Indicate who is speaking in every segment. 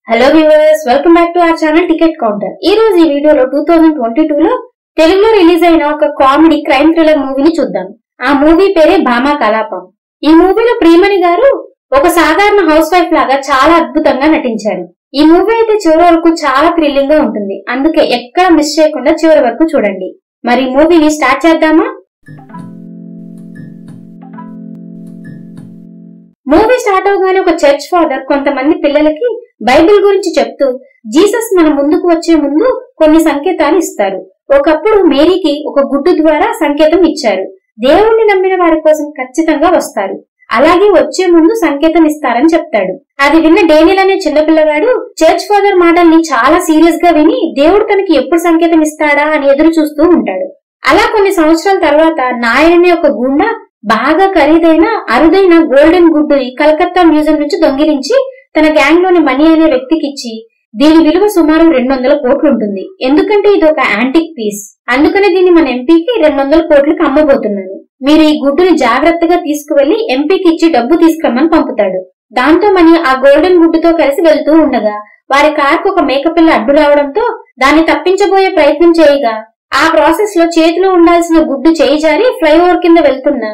Speaker 1: Hello viewers, welcome back to our channel ticket counter. ఈ రోజు ఈ వీడియోలో 2022 లో తెలుగులో రిలీజ్ అయిన ఒక కామెడీ క్రైమ్ థ్రిల్లర్ మూవీని చూద్దాం. ఆ మూవీ పేరే భామా కలాపం. ఈ మూవీలో ప్రియమణి గారు ఒక సాధారణ హౌస్ వైఫ్ లాగా చాలా అద్భుతంగా నటించారు. ఈ మూవీ అయితే చివరి వరకు చాలా థ్రిల్లింగ్ గా ఉంటుంది. అందుకే ఎక్కడ మిస్ చేయకుండా చివరి వరకు చూడండి. మరి మూవీని స్టార్ట్ చేద్దామా? మూవీ స్టార్ట్ అవగానే ఒక చర్చ్ ఫాదర్ కొంతమంది పిల్లలకి బైబిల్ గురించి చెప్తూ జీసస్ మన ముందుకు వచ్చే ముందు కొన్ని సంకేతాలు ఇస్తారు. ఒకప్పుడు మేరీకి ఒక గుడ్డు ద్వారా సంకేతం ఇచ్చారు. దేవుణ్ణి నమ్మిన వారి కోసం ఖచ్చితంగా వస్తారు, అలాగే వచ్చే ముందు సంకేతం ఇస్తారని చెప్తాడు. అది విన్న డేనియల్ అనే చిన్నపిల్లగాడు చర్చ్ ఫాదర్ మాటల్ని చాలా సీరియస్ గా విని దేవుడు తనకి ఎప్పుడు సంకేతం ఇస్తాడా అని ఎదురు చూస్తూ ఉంటాడు. అలా కొన్ని సంవత్సరాల తర్వాత నాయర్ అనే ఒక గుండా బాగా ఖరీదైన అరుదైన గోల్డెన్ గుడ్డుని కలకత్తా మ్యూజియం నుంచి దొంగిలించి తన గ్యాంగ్ లోని మనీ అనే వ్యక్తికి ఇచ్చి, దీని విలువ సుమారు 200 కోట్లు ఉంటుంది, ఎందుకంటే ఇది ఒక యాంటిక్ పీస్, అందుకనే దీన్ని మన ఎంపీకి 200 కోట్లకి అమ్మబోతున్నాను, మీరు ఈ గుడ్డుని జాగ్రత్తగా తీసుకువెళ్లి ఎంపీకి ఇచ్చి డబ్బు తీసుకురమ్మని పంపుతాడు. దాంతో మనీ ఆ గోల్డెన్ గుడ్డుతో కలిసి వెళ్తూ ఉండగా వారి కార్కు ఒక మేకపిల్ల అడ్డు రావడంతో దాన్ని తప్పించబోయే ప్రయత్నం చేయగా ఆ ప్రాసెస్ లో చేతిలో ఉండాల్సిన గుడ్డు చేయి జారి ఫ్లైఓవర్ కింద వెళ్తున్న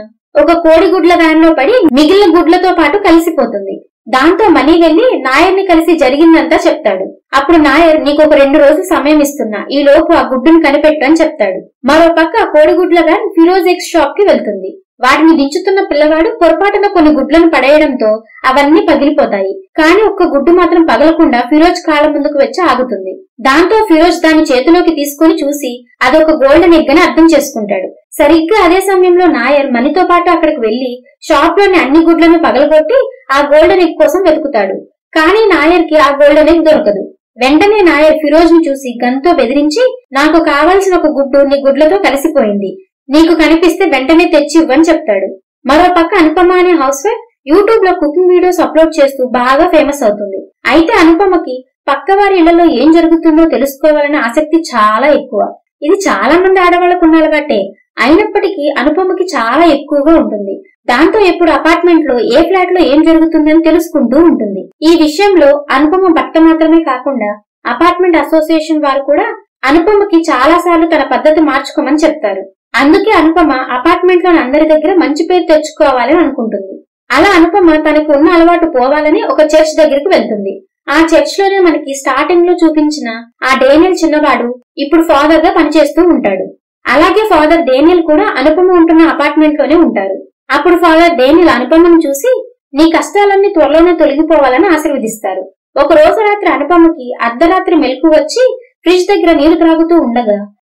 Speaker 1: ఒక కోడి గుడ్ల వ్యాన్ లో పడి మిగిలిన గుడ్లతో పాటు కలిసిపోతుంది. దాంతో మనీ వెళ్లి నాయర్ని కలిసి జరిగిందంతా చెప్తాడు. అప్పుడు నాయర్, నీకు ఒక 2 రోజులు సమయం ఇస్తున్నా, ఈ లోపు ఆ గుడ్డును కనిపెట్టు అని చెప్తాడు. మరో పక్క కోడిగుడ్ల వ్యాన్ ఫిరోజ్ ఎక్స్ షాప్ కి వెళ్తుంది. వాటిని దించుతున్న పిల్లవాడు పొరపాటున కొన్ని గుడ్లను పడేయడంతో అవన్నీ పగిలిపోతాయి. కానీ ఒక్క గుడ్డు మాత్రం పగలకుండా ఫిరోజ్ కాళ్ళ ముందుకు వచ్చి ఆగుతుంది. దాంతో ఫిరోజ్ దాని చేతిలోకి తీసుకుని చూసి అదొక గోల్డెన్ ఎగ్ అని అర్థం చేసుకుంటాడు. సరిగ్గా అదే సమయంలో నాయర్ మనీతో పాటు అక్కడికి వెళ్లి షాప్ లోని అన్ని గుడ్లను పగలగొట్టి ఆ గోల్డెన్ ఎగ్ కోసం వెతుకుతాడు. కానీ నాయర్ కి ఆ గోల్డెన్ ఎగ్ దొరకదు. వెంటనే నాయర్ ఫిరోజ్ ను చూసి గన్తో బెదిరించి, నాకు కావాల్సిన ఒక గుడ్డు నీ గుడ్లతో కలిసిపోయింది, నీకు కనిపిస్తే వెంటనే తెచ్చి ఇవ్వని చెప్తాడు. మరో పక్క అనుపమ అనే హౌస్ వైఫ్ యూట్యూబ్ లో కుకింగ్ వీడియోస్ అప్లోడ్ చేస్తూ బాగా ఫేమస్ అవుతుంది. అయితే అనుపమకి పక్క వారి ఇళ్లలో ఏం జరుగుతుందో తెలుసుకోవాలనే ఆసక్తి చాలా ఎక్కువ. ఇది చాలా మంది ఆడవాళ్లకు ఉన్న అలవాటే. అయినప్పటికీ అనుపమకి చాలా ఎక్కువగా ఉంటుంది. దాంతో ఎప్పుడు అపార్ట్మెంట్ లో ఏ ఫ్లాట్ లో ఏం జరుగుతుందని తెలుసుకుంటూ ఉంటుంది. ఈ విషయంలో అనుపమ భర్త మాత్రమే కాకుండా అపార్ట్మెంట్ అసోసియేషన్ వారు కూడా అనుపమకి చాలా సార్లు తన పద్ధతి మార్చుకోమని చెప్తారు. అందుకే అనుపమ అపార్ట్మెంట్ లోని అందరి దగ్గర మంచి పేరు తెచ్చుకోవాలని అనుకుంటుంది. అలా అనుపమ తనకు ఉన్న అలవాటు పోవాలని ఒక చర్చ్ దగ్గరికి వెళ్తుంది. ఆ చర్చ్ లోనే మనకి స్టార్టింగ్ లో చూపించిన ఆ డేనియల్ చిన్నవాడు ఇప్పుడు ఫాదర్ గా పనిచేస్తూ ఉంటాడు. అలాగే ఫాదర్ డేనియల్ కూడా అనుపమ ఉంటున్న అపార్ట్మెంట్ లోనే ఉంటారు. అప్పుడు ఫాదర్ డేనియల్ అనుపమను చూసి, నీ కష్టాలన్నీ త్వరలోనే తొలగిపోవాలని ఆశీర్వదిస్తారు. ఒక రోజు రాత్రి అనుపమకి అర్ధరాత్రి మెలకు వచ్చి ఫ్రిడ్జ్ దగ్గర నీరు త్రాగుతూ ఉండగా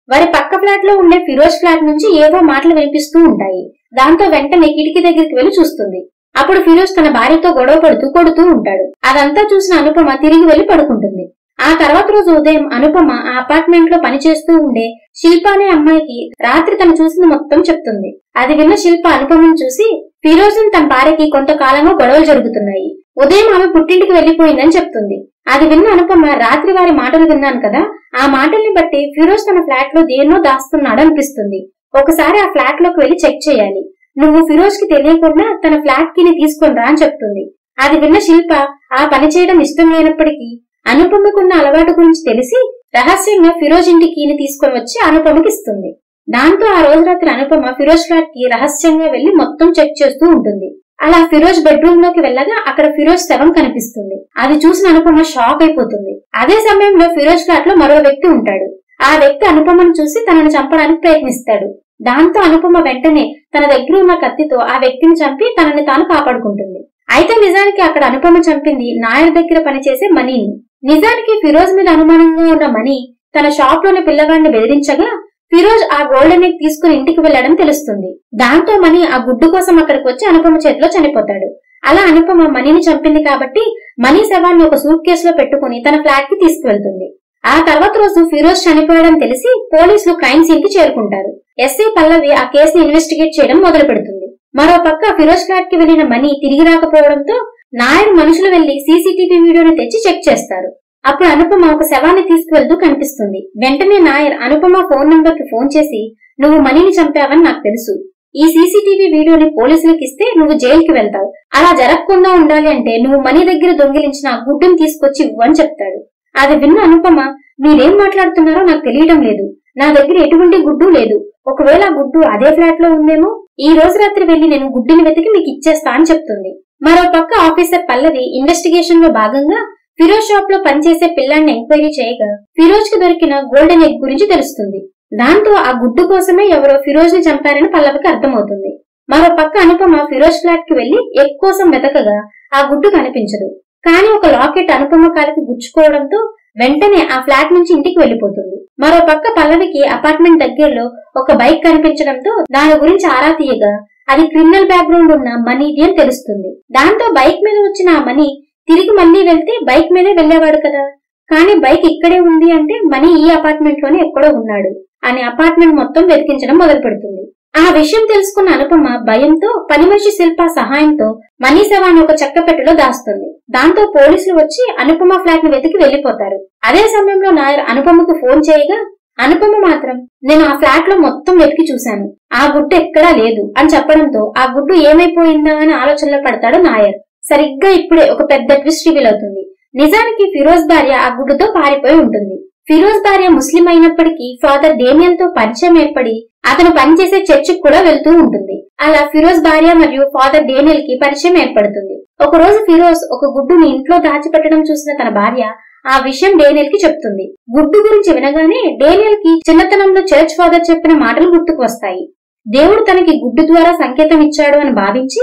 Speaker 1: వారి పక్క ఫ్లాట్ లో ఉండే ఫిరోజ్ ఫ్లాట్ నుంచి ఏవో మాటలు వినిపిస్తూ ఉంటాయి. దాంతో వెంటనే కిటికీ దగ్గరికి వెళ్లి చూస్తుంది. అప్పుడు ఫిరోజ్ తన భార్యతో గొడవ పడుతూ కొడుతూ ఉంటాడు. అదంతా చూసిన అనుపమ తిరిగి వెళ్లి పడుకుంటుంది. ఆ తర్వాత రోజు ఉదయం అనుపమ ఆ అపార్ట్మెంట్ లో పనిచేస్తూ ఉండే శిల్ప అనే అమ్మాయికి రాత్రి తను చూసింది మొత్తం చెప్తుంది. అది విన్న శిల్ప అనుపమను చూసి, ఫిరోజ్ తన భార్యకి కొంతకాలంగా గొడవలు జరుగుతున్నాయి, ఉదయం ఆమె పుట్టింటికి వెళ్లిపోయిందని చెప్తుంది. అది విన్న అనుపమ, రాత్రి వారి మాటలు విన్నాను కదా, ఆ మాటల్ని బట్టి ఫిరోజ్ తన ఫ్లాట్ లో దేన్నో దాస్తున్నాడు అనిపిస్తుంది, ఒకసారి ఆ ఫ్లాట్ లోకి వెళ్లి చెక్ చేయాలి, నువ్వు ఫిరోజ్ కి తెలియకుండా తన ఫ్లాట్ కి తీసుకొని రా అని చెప్తుంది. అది విన్న శిల్ప ఆ పని చేయడం ఇష్టం లేనప్పటికీ అనుపమకున్న అలవాటు గురించి తెలిసి రహస్యంగా ఫిరోజ్ ఇంటికి తీసుకొని వచ్చి అనుపమకి ఇస్తుంది. దాంతో ఆ రోజు రాత్రి అనుపమ ఫిరోజ్ ఫ్లాట్ కి రహస్యంగా వెళ్లి మొత్తం చెక్ చేస్తూ ఉంటుంది. అలా ఫిరోజ్ బెడ్రూమ్ లోకి వెళ్ళగా అక్కడ ఫిరోజ్ శవం కనిపిస్తుంది. అది చూసిన అనుపమ షాక్ అయిపోతుంది. అదే సమయంలో ఫిరోజ్ ఫ్లాట్ లో మరో వ్యక్తి ఉంటాడు. ఆ వ్యక్తి అనుపమను చూసి తనను చంపడానికి ప్రయత్నిస్తాడు. దాంతో అనుపమ వెంటనే తన దగ్గర ఉన్న కత్తితో ఆ వ్యక్తిని చంపి తనని తాను కాపాడుకుంటుంది. అయితే నిజానికి అక్కడ అనుపమ చంపింది నాయర్ దగ్గర పనిచేసే మనీని. నిజానికి ఫిరోజ్ మీద అనుమానంగా ఉన్న మనీ తన షాప్ లోని పిల్లగాడిని బెదిరించగా ఫిరోజ్ ఆ గోల్డెన్ ఎగ్ తీసుకుని ఇంటికి వెళ్లడం తెలుస్తుంది. దాంతో మనీ ఆ గుడ్డు కోసం అక్కడికి వచ్చి అనుపమ చేతిలో చనిపోతాడు. అలా అనుపమ మనీని చంపింది కాబట్టి మనీ శవాన్ని ఒక సూట్ కేసులో పెట్టుకుని తన ఫ్లాట్ కి తీసుకువెళ్తుంది. ఆ తర్వాత రోజు ఫిరోజ్ చనిపోయడం తెలిసి పోలీసులు క్రైమ్ సీన్ కి చేరుకుంటారు. ఎస్ఐ పల్లవి ఆ కేసుని ఇన్వెస్టిగేట్ చేయడం మొదలు పెడుతుంది. మరో పక్క ఫిరోజ్ ఫ్లాట్ కి వెళ్లిన మనీ తిరిగి రాకపోవడంతో నాయర్ మనుషులు వెళ్లి సీసీటీవీ వీడియోని తెచ్చి చెక్ చేస్తారు. అప్పుడు అనుపమ ఒక శవాన్ని తీసుకువెళ్తూ కనిపిస్తుంది. వెంటనే నాయర్ అనుపమ ఫోన్ నంబర్ కి ఫోన్ చేసి, నువ్వు మనీని చంపావని నాకు తెలుసు, ఈ సీసీటీవీ వీడియోని పోలీసులకు ఇస్తే నువ్వు జైలుకి వెళ్తావు. అలా జరగకుండా ఉండాలి అంటే నువ్వు మనీ దగ్గర దొంగిలించిన గుడ్డుని తీసుకొచ్చి ఇవ్వు అని చెప్తాడు. అది విన్న అనుపమ, మీరేం మాట్లాడుతున్నారో నాకు తెలియడం లేదు. నా దగ్గర ఎటువంటి గుడ్డు లేదు. ఒకవేళ ఆ గుడ్డు అదే ఫ్లాట్ లో ఉందేమో. ఈ రోజు రాత్రి వెళ్లి నేను గుడ్డుని వెతికి మీకు ఇచ్చేస్తా అని చెప్తుంది. మరో పక్క ఆఫీసర్ పల్లవి ఇన్వెస్టిగేషన్ లో భాగంగా ఫిరోజ్ షాప్ లో పనిచేసే పిల్లాన్ని ఎంక్వైరీ చేయగా ఫిరోజ్ కి దొరికిన గోల్డెన్ ఎగ్ గురించి తెలుస్తుంది. దాంతో ఆ గుడ్డు కోసమే ఎవరో ఫిరోజ్ ని చంపారని పల్లవికి అర్థమవుతుంది. మరో పక్క అనుపమ ఫిరోజ్ ఫ్లాట్ కి వెళ్లి ఎగ్ కోసం వెతకగా ఆ గుడ్డు కనిపించదు. కానీ ఒక లాకెట్ అనుపమ కాలికి గుచ్చుకోవడంతో వెంటనే ఆ ఫ్లాట్ నుంచి ఇంటికి వెళ్లిపోతుంది. మరో పక్క పల్లవికి అపార్ట్మెంట్ దగ్గరలో ఒక బైక్ కనిపించడంతో దాని గురించి ఆరా తీయగా అది క్రిమినల్ బ్యాక్గ్రౌండ్ ఉన్న మనీది అని తెలుస్తుంది. దాంతో బైక్ మీద వచ్చిన ఆ మనీ తిరిగి మళ్లీ వెళ్తే బైక్ మీదే వెళ్లేవాడు కదా. కానీ బైక్ ఇక్కడే ఉంది అంటే మనీ ఈ అపార్ట్మెంట్ లోనే ఎక్కడో ఉన్నాడు అని అపార్ట్మెంట్ మొత్తం వెతికించడం మొదలు పెడుతుంది. ఆ విషయం తెలుసుకున్న అనుపమ భయంతో పని మనిషి శిల్ప సహాయంతో మనీ శవాన్ని ఒక చెక్కపెట్టెలో దాస్తుంది. దాంతో పోలీసులు వచ్చి అనుపమ ఫ్లాట్ ని వెతికి వెళ్లిపోతారు. అదే సమయంలో నాయర్ అనుపమకు ఫోన్ చేయగా అనుపమ మాత్రం నేను ఆ ఫ్లాట్ లో మొత్తం వెతికి చూశాను, ఆ గుడ్డు ఎక్కడా లేదు అని చెప్పడంతో ఆ గుడ్డు ఏమైపోయిందా అని ఆలోచనలో పడతాడు నాయర్. సరిగ్గా ఇప్పుడే ఒక పెద్ద ట్విస్ట్ రివీల్ అవుతుంది. నిజానికి ఫిరోజ్ భార్య ఆ గుడ్డుతో పారిపోయి ఉంటుంది. ఫిరోజ్ భార్య ముస్లిం అయినప్పటికీ ఫాదర్ డేనియల్ తో పరిచయం ఏర్పడి అతను పనిచేసే చర్చికి కూడా వెళ్తూ ఉంటుంది. అలా ఫిరోజ్ భార్య మరియు ఫాదర్ డేనియల్ కి పరిచయం ఏర్పడుతుంది. ఒక రోజు ఫిరోజ్ ఒక గుడ్డుని ఇంట్లో దాచిపెట్టడం చూసిన తన భార్య ఆ విషయం డేనియల్ కి చెప్తుంది. గుడ్డు గురించి వినగానే డేనియల్ కి చిన్నతనంలో చర్చ్ ఫాదర్ చెప్పిన మాటలు గుర్తుకు వస్తాయి. దేవుడు తనకి గుడ్డు ద్వారా సంకేతం ఇచ్చాడు అని భావించి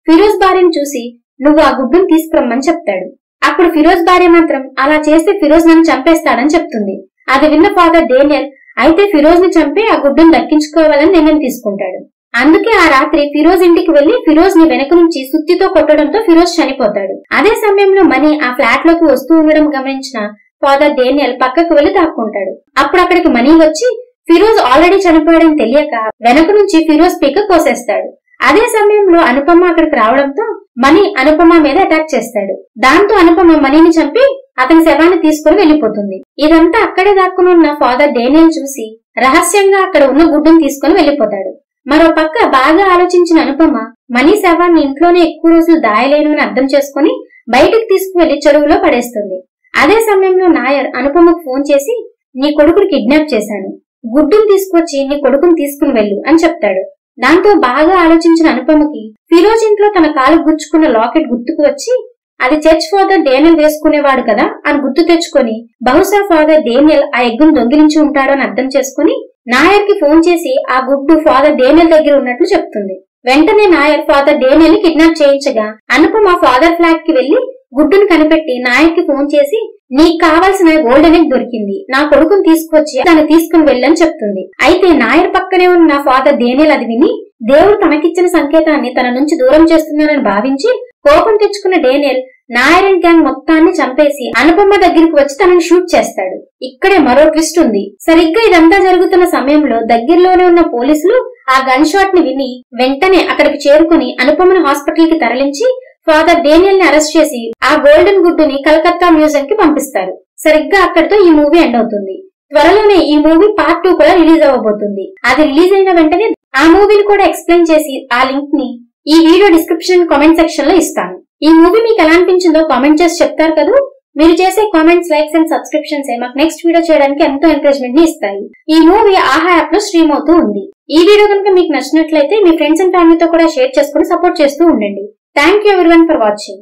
Speaker 1: ఫిరోజ్ భార్యను చూసి నువ్వు ఆ గుడ్డును తీసుకురమ్మని చెప్తాడు. అప్పుడు ఫిరోజ్ భార్య మాత్రం అలా చేస్తే ఫిరోజ్ నన్ను చంపేస్తాడని చెప్తుంది. అది విన్న ఫాదర్ డేనియల్ అయితే ఫిరోజ్ ని చంపి ఆ గుడ్డును దక్కించుకోవాలని నిర్ణయం తీసుకుంటాడు. అందుకే ఆ రాత్రి ఫిరోజ్ ఇంటికి వెళ్లి ఫిరోజ్ ని వెనక నుంచి సుత్తితో కొట్టడంతో ఫిరోజ్ చనిపోతాడు. అదే సమయంలో మనీ ఆ ఫ్లాట్ లోకి వస్తూ ఉండడం గమనించిన ఫాదర్ డేనియల్ పక్కకు వెళ్లి దాక్కుంటాడు. అప్పుడు అక్కడికి మనీ వచ్చి ఫిరోజ్ ఆల్రెడీ చనిపోయాడని తెలియక వెనక నుంచి ఫిరోజ్ పీక కోసేస్తాడు. అదే సమయంలో అనుపమ అక్కడికి రావడంతో మనీ అనుపమ మీద అటాక్ చేస్తాడు. దాంతో అనుపమ మనీని చంపి అతని శవాన్ని తీసుకుని వెళ్లిపోతుంది. ఇదంతా అక్కడే దాక్కుని ఉన్న ఫాదర్ డేనియల్ చూసి రహస్యంగా అక్కడ ఉన్న గుడ్డును తీసుకుని వెళ్లిపోతాడు. మరో పక్క బాగా ఆలోచించిన అనుపమ మనీ శవాన్ని ఇంట్లోనే ఎక్కువ రోజులు దాయలేను అని అర్థం చేసుకుని బయటకు తీసుకువెళ్లి చెరువులో పడేస్తుంది. అదే సమయంలో నాయర్ అనుపమకు ఫోన్ చేసి నీ కొడుకుని కిడ్నాప్ చేశాను, గుడ్డును తీసుకొచ్చి నీ కొడుకుని తీసుకుని వెళ్ళు అని చెప్తాడు. దాంతో బాగా ఆలోచించిన అనుపమకి ఫిరోజ్ ఇంట్లో తన కాలు గుచ్చుకున్న లాకెట్ గుర్తుకు వచ్చి అది చర్చ్ ఫాదర్ డేనియల్ వేసుకునేవాడు కదా అని గుర్తు తెచ్చుకొని బహుశా ఫాదర్ డేనియల్ ఆ ఎగ్గును దొంగిలించి ఉంటాడు అని అర్థం చేసుకుని నాయర్ కి ఫోన్ చేసి ఆ గుడ్డు ఫాదర్ డేనియల్ దగ్గర ఉన్నట్లు చెప్తుంది. వెంటనే నాయర్ ఫాదర్ డేనియల్ ని కిడ్నాప్ చేయించగా అనుపమ ఫాదర్ ఫ్లాట్ కి వెళ్లి గుడ్డును కనిపెట్టి నాయర్ కి ఫోన్ చేసి నీకు కావాల్సిన గోల్డెన్ ఎగ్ దొరికింది, నా కొడుకుని తీసుకొచ్చి దాన్ని తీసుకుని వెళ్ళని చెప్తుంది. అయితే నాయర్ పక్కనే ఉన్న ఫాదర్ డేనియల్ అది విని దేవుడు తనకిచ్చిన సంకేతాన్ని తన నుంచి దూరం చేస్తున్నానని భావించి కోపం తెచ్చుకున్న డేనియల్ నాయర్ అండ్ గ్యాంగ్ మొత్తాన్ని చంపేసి అనుపమ దగ్గరికి వచ్చి తనని షూట్ చేస్తాడు. ఇక్కడే మరో ట్విస్ట్ ఉంది. సరిగ్గా ఇదంతా జరుగుతున్న సమయంలో దగ్గరలోనే ఉన్న పోలీసులు ఆ గన్ షాట్ ని విని వెంటనే అక్కడికి చేరుకుని అనుపమను హాస్పిటల్ కి తరలించి ఫాదర్ డేనియల్ ని అరెస్ట్ చేసి ఆ గోల్డెన్ గుడ్డుని కలకత్తా మ్యూజియం కి పంపిస్తారు. సరిగ్గా అక్కడితో ఈ మూవీ ఎండ్ అవుతుంది. త్వరలోనే ఈ మూవీ పార్ట్ 2 కూడా రిలీజ్ అవ్వబోతుంది. అది రిలీజ్ అయిన వెంటనే ఆ మూవీని కూడా ఎక్స్ప్లెయిన్ చేసి ఆ లింక్ ని ఈ వీడియో డిస్క్రిప్షన్ కామెంట్ సెక్షన్ లో ఇస్తాను. ఈ మూవీ మీకు ఎలా అనిపించిందో కామెంట్ చేసి చెప్తారు కదా. మీరు చేసే కామెంట్స్, లైక్స్ అండ్ సబ్స్క్రిప్షన్స్ మాకు నెక్స్ట్ వీడియో చేయడానికి ఎంతో ఎంకరేజ్మెంట్ ని ఇస్తాయి. ఈ మూవీ ఆహా యాప్ లో స్ట్రీమ్ అవుతూ ఉంది. ఈ వీడియో కనుక మీకు నచ్చినట్లయితే మీ ఫ్రెండ్స్ అండ్ ఫ్యామిలీతో కూడా షేర్ చేసుకుని సపోర్ట్ చేస్తూ ఉండండి. Thank you everyone for watching.